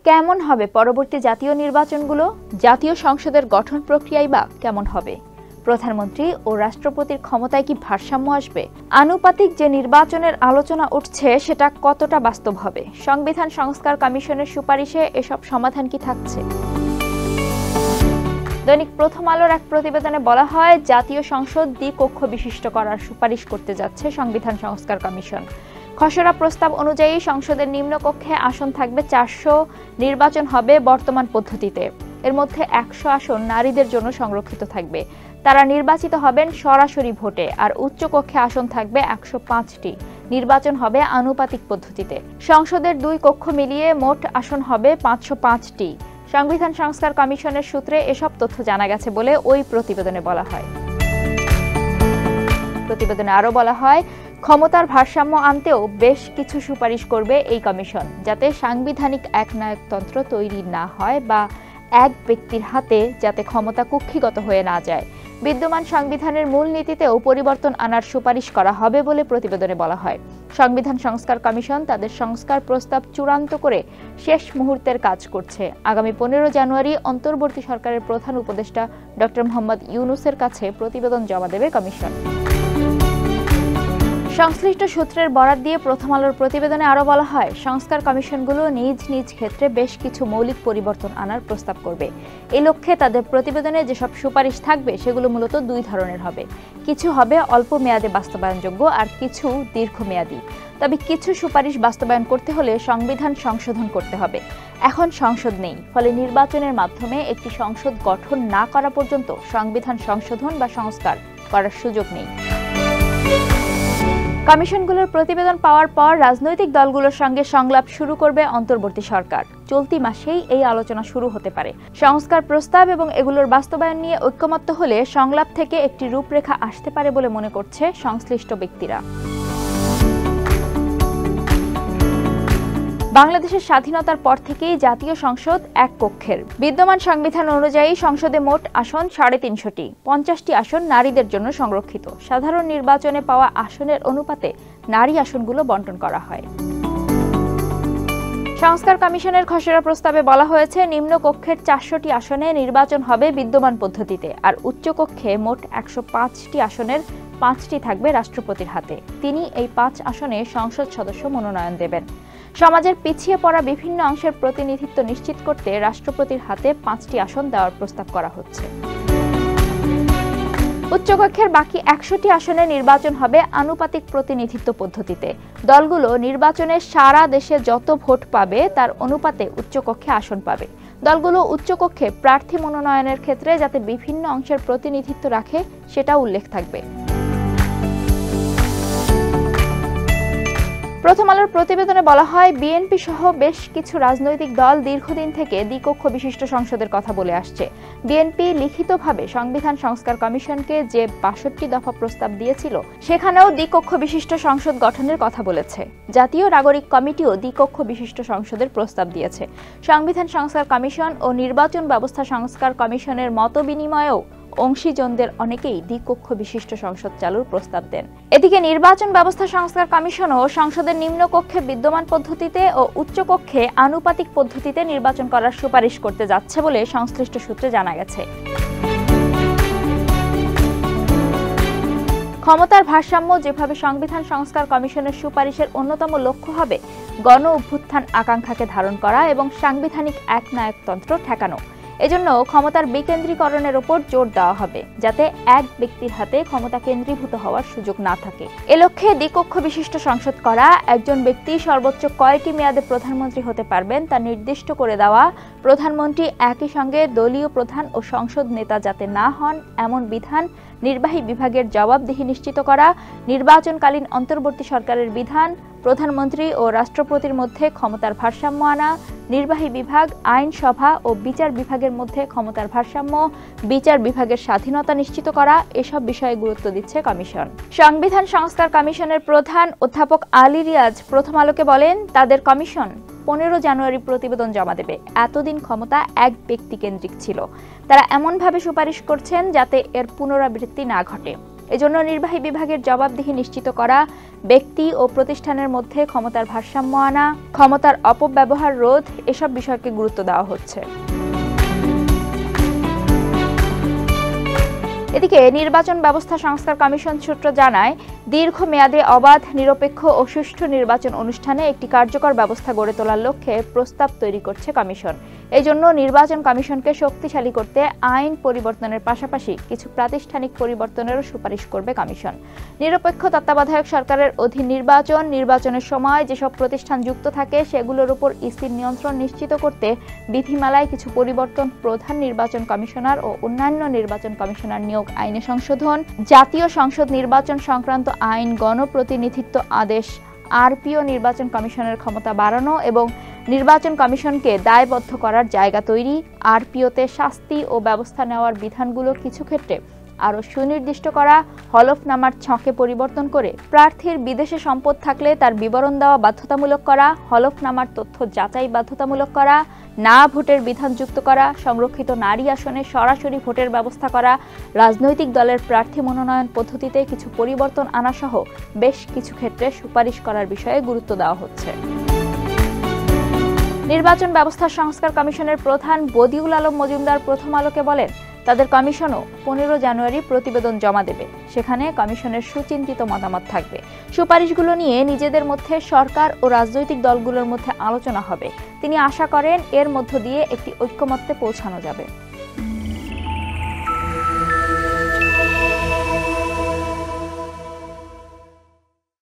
কেমন হবে পরবর্তী জাতীয় নির্বাচনগুলো? জাতীয় সংসদের গঠন প্রক্রিয়াই বা কেমন হবে? প্রধানমন্ত্রী ও রাষ্ট্রপতির ক্ষমতায় কি ভারসাম্য আসবে? আনুপাতিক যে নির্বাচনের আলোচনা উঠছে সেটা কতটা বাস্তব হবে? সংবিধান সংস্কার কমিশনের সুপারিশে এসব সমাধান কি থাকছে? দৈনিক প্রথম আলোর এক প্রতিবেদনে বলা হয়, জাতীয় সংসদ দ্বিকক্ষ বিশিষ্ট করার সুপারিশ করতে যাচ্ছে সংবিধান সংস্কার কমিশন। খসড়া প্রস্তাব অনুযায়ী সংসদের নিম্নকক্ষে আসন থাকবে 400, নির্বাচন হবে বর্তমান পদ্ধতিতে। এর মধ্যে 100 আসন নারীদের জন্য সংরক্ষিত থাকবে, তারা নির্বাচিত হবেন সরাসরি ভোটে। আর উচ্চকক্ষে আসন থাকবে 105টি, নির্বাচন হবে আনুপাতিক পদ্ধতিতে। সংসদের 2 কক্ষ মিলিয়ে মোট আসন হবে 505টি। সংবিধান সংস্কার কমিশনের সূত্রে এসব তথ্য জানা গেছে বলে ওই প্রতিবেদনে বলা হয়। প্রতিবেদনে আরও বলা হয়, ক্ষমতার ভারসাম্য আনতেও বেশ কিছু সুপারিশ করবে এই কমিশন, যাতে সাংবিধানিক একনায়কতন্ত্র তৈরি না হয় বা এক ব্যক্তির হাতে যাতে ক্ষমতা কুক্ষিগত হয়ে না যায়। বিদ্যমান সংবিধানের মূলনীতিতেও পরিবর্তন আনার সুপারিশ করা হবে বলে প্রতিবেদনে বলা হয়। সংবিধান সংস্কার কমিশন তাদের সংস্কার প্রস্তাব চূড়ান্ত করে শেষ মুহূর্তের কাজ করছে। আগামী 15 জানুয়ারি অন্তর্বর্তী সরকারের প্রধান উপদেষ্টা ডক্টর মোহাম্মদ ইউনূসের কাছে প্রতিবেদন জমা দেবে কমিশন। সংশ্লিষ্ট সূত্রের বরাত দিয়ে প্রথম আলোর প্রতিবেদনে আরও বলা হয়, সংস্কার কমিশনগুলো নিজ নিজ ক্ষেত্রে বেশ কিছু মৌলিক পরিবর্তন আনার প্রস্তাব করবে। এই লক্ষ্যে তাদের প্রতিবেদনে যেসব সুপারিশ থাকবে সেগুলো মূলত 2 ধরনের হবে। কিছু হবে অল্প মেয়াদে বাস্তবায়নযোগ্য আর কিছু দীর্ঘমেয়াদী। তবে কিছু সুপারিশ বাস্তবায়ন করতে হলে সংবিধান সংশোধন করতে হবে। এখন সংসদ নেই, ফলে নির্বাচনের মাধ্যমে একটি সংসদ গঠন না করা পর্যন্ত সংবিধান সংশোধন বা সংস্কার করার সুযোগ নেই। কমিশনগুলোর প্রতিবেদন পাওয়ার পর রাজনৈতিক দলগুলোর সঙ্গে সংলাপ শুরু করবে অন্তর্বর্তী সরকার। চলতি মাসেই এই আলোচনা শুরু হতে পারে। সংস্কার প্রস্তাব এবং এগুলোর বাস্তবায়ন নিয়ে ঐকমত্য হলে সংলাপ থেকে একটি রূপরেখা আসতে পারে বলে মনে করছে সংশ্লিষ্ট ব্যক্তিরা। বাংলাদেশের স্বাধীনতার পর থেকেই জাতীয় সংসদ এক কক্ষের। বিদ্যমান সংবিধান অনুযায়ী সংসদে মোট আসন 350টি, 50টি আসন নারীদের জন্য সংরক্ষিত। সাধারণ নির্বাচনে পাওয়া আসনের অনুপাতে নারী আসনগুলো বণ্টন করা হয়। সংস্কার কমিশনের খসড়া প্রস্তাবে বলা হয়েছে, নিম্নকক্ষের 400টি আসনে নির্বাচন হবে বিদ্যমান পদ্ধতিতে, আর উচ্চকক্ষে মোট 105টি আসনের 5টি থাকবে রাষ্ট্রপতির হাতে। তিনি এই 5 আসনে সংসদ সদস্য মনোনয়ন দেবেন। সমাজের পিছিয়ে পড়া বিভিন্ন অংশের প্রতিনিধিত্ব নিশ্চিত করতে রাষ্ট্রপতির হাতে 5টি আসন দেওয়ার প্রস্তাব করা হচ্ছে। উচ্চকক্ষের বাকি 100টি আসনে নির্বাচন হবে আনুপাতিক প্রতিনিধিত্ব পদ্ধতিতে। দলগুলো নির্বাচনে সারা দেশে যত ভোট পাবে তার অনুপাতে উচ্চকক্ষে আসন পাবে। দলগুলো উচ্চকক্ষে প্রার্থী মনোনয়নের ক্ষেত্রে যাতে বিভিন্ন অংশের প্রতিনিধিত্ব রাখে সেটা উল্লেখ থাকবে। প্রথম আলোর প্রতিবেদনে বলা হয়, বিএনপি সহ বেশ কিছু রাজনৈতিক দল দীর্ঘদিন থেকে দ্বিকক্ষ বিশিষ্ট সংসদের কথা বলে আসছে। বিএনপি লিখিতভাবে সংবিধান সংস্কার কমিশনকে যে 62 দফা প্রস্তাব দিয়েছিল সেখানেও দ্বিকক্ষ বিশিষ্ট সংসদ গঠনের কথা বলেছে। জাতীয় নাগরিক কমিটিও দ্বিকক্ষ বিশিষ্ট সংসদের প্রস্তাব দিয়েছে। সংবিধান সংস্কার কমিশন ও নির্বাচন ব্যবস্থা সংস্কার কমিশনের মত বিনিময়েও অংশীজনদের অনেকেই দ্বিকক্ষ বিশিষ্ট সংসদ চালুর প্রস্তাব দেন। এদিকে নির্বাচন ব্যবস্থা সংস্কার কমিশনও সংসদের নিম্নকক্ষে বিদ্যমান পদ্ধতিতে ও উচ্চকক্ষে আনুপাতিক পদ্ধতিতে নির্বাচন করার সুপারিশ করতে যাচ্ছে বলে সংশ্লিষ্ট সূত্রে জানা গেছে। ক্ষমতার ভারসাম্য যেভাবে সংবিধান সংস্কার কমিশনের সুপারিশের অন্যতম লক্ষ্য হবে গণ অভ্যুত্থান আকাঙ্ক্ষাকে ধারণ করা এবং সাংবিধানিক একনায়কতন্ত্র ঠেকানো। এজন্য ক্ষমতার বিকেন্দ্রীকরণের উপর জোর দেওয়া হবে, যাতে এক ব্যক্তির হাতে ক্ষমতা কেন্দ্রীভূত হওয়ার সুযোগ না থাকে। এ লক্ষ্যে দ্বিকক্ষ বিশিষ্ট সংসদ করা, একজন ব্যক্তি সর্বোচ্চ কয়টি মেয়াদে প্রধানমন্ত্রী হতে পারবেন তা নির্দিষ্ট করে দেওয়া, প্রধানমন্ত্রী একই সঙ্গে দলীয় প্রধান ও সংসদ নেতা যাতে না হন এমন বিধান, নির্বাহী বিভাগের জবাবদিহি নিশ্চিত করা, নির্বাচনকালীন অন্তর্বর্তী সরকারের বিধান, প্রধানমন্ত্রী ও রাষ্ট্রপতির মধ্যে ক্ষমতার ভারসাম্য আনা, নির্বাহী বিভাগ, আইনসভা ও বিচার বিভাগের মধ্যে ক্ষমতার ভারসাম্য, বিচার বিভাগের স্বাধীনতা নিশ্চিত করা, এসব বিষয়ে গুরুত্ব দিচ্ছে কমিশন। সংবিধান সংস্কার কমিশনের প্রধান অধ্যাপক আলী রিয়াজ প্রথম আলোকে বলেন, তাদের কমিশন 15 জানুয়ারি প্রতিবেদন জমা দেবে। এতদিন ক্ষমতা এক ব্যক্তি কেন্দ্রিক ছিল। তারা এমনভাবে সুপারিশ করছেন যাতে এর পুনরাবৃত্তি না ঘটে। এজন্য নির্বাহী বিভাগের জবাবদিহি নিশ্চিত করা, ব্যক্তি ও প্রতিষ্ঠানের মধ্যে ক্ষমতার ভারসাম্য আনা, ক্ষমতার অপব্যবহার রোধ এসব বিষয়কে গুরুত্ব দেওয়া হচ্ছে। এদিকে নির্বাচন ব্যবস্থা সংস্কার কমিশন সূত্র জানায়, দীর্ঘমেয়াদে অবাধ, নিরপেক্ষ ও সুষ্ঠু নির্বাচন অনুষ্ঠানে একটি কার্যকর ব্যবস্থা গড়ে তোলার লক্ষ্যে প্রস্তাব তৈরি করছে কমিশন। এই জন্য নির্বাচন কমিশনকে শক্তিশালী করতে আইন পরিবর্তনের পাশাপাশি কিছু প্রাতিষ্ঠানিক পরিবর্তনেরও সুপারিশ করবে কমিশন। নিরপেক্ষ তত্ত্বাবধায়ক সরকারের অধীন নির্বাচনের সময় যেসব প্রতিষ্ঠান যুক্ত থাকে সেগুলোর উপর ইসির নিয়ন্ত্রণ নিশ্চিত করতে বিধিমালায় কিছু পরিবর্তন, প্রধান নির্বাচন কমিশনার ও অন্যান্য নির্বাচন কমিশনার নিয়োগ আইনে সংশোধন, জাতীয় সংসদ নির্বাচন সংক্রান্ত আইন, গণপ্রতিনিধিত্ব আদেশ, আরপিও নির্বাচন কমিশনের ক্ষমতা বাড়ানো এবং নির্বাচন কমিশনকে দায়বদ্ধ করার জায়গা তৈরি, আরপিওতে শাস্তি ও ব্যবস্থা নেওয়ার বিধানগুলো কিছু ক্ষেত্রে আরও সুনির্দিষ্ট করা, হলফনামার ছকে পরিবর্তন করে প্রার্থীর বিদেশে সম্পদ থাকলে তার বিবরণ দেওয়া বাধ্যতামূলক করা, হলফনামার তথ্য যাচাই বাধ্যতামূলক করা, না ভোটের বিধান যুক্ত করা, সংরক্ষিত নারী আসনে সরাসরি ভোটের ব্যবস্থা করা, রাজনৈতিক দলের প্রার্থী মনোনয়ন পদ্ধতিতে কিছু পরিবর্তন আনা সহ বেশ কিছু ক্ষেত্রে সুপারিশ করার বিষয়ে গুরুত্ব দেওয়া হচ্ছে। নির্বাচন ব্যবস্থা সংস্কার কমিশনের প্রধান বদিউল আলম মজুমদার প্রথম আলোকে বলেন, তাদের কমিশনও 15 জানুয়ারি প্রতিবেদন জমা দেবে। সেখানে কমিশনের সুচিন্তিত মতামত থাকবে। সুপারিশগুলো নিয়ে নিজেদের মধ্যে সরকার ও রাজনৈতিক দলগুলোর মধ্যে আলোচনা হবে। তিনি আশা করেন এর মধ্য দিয়ে একটি ঐক্যমত্যে পৌঁছানো যাবে।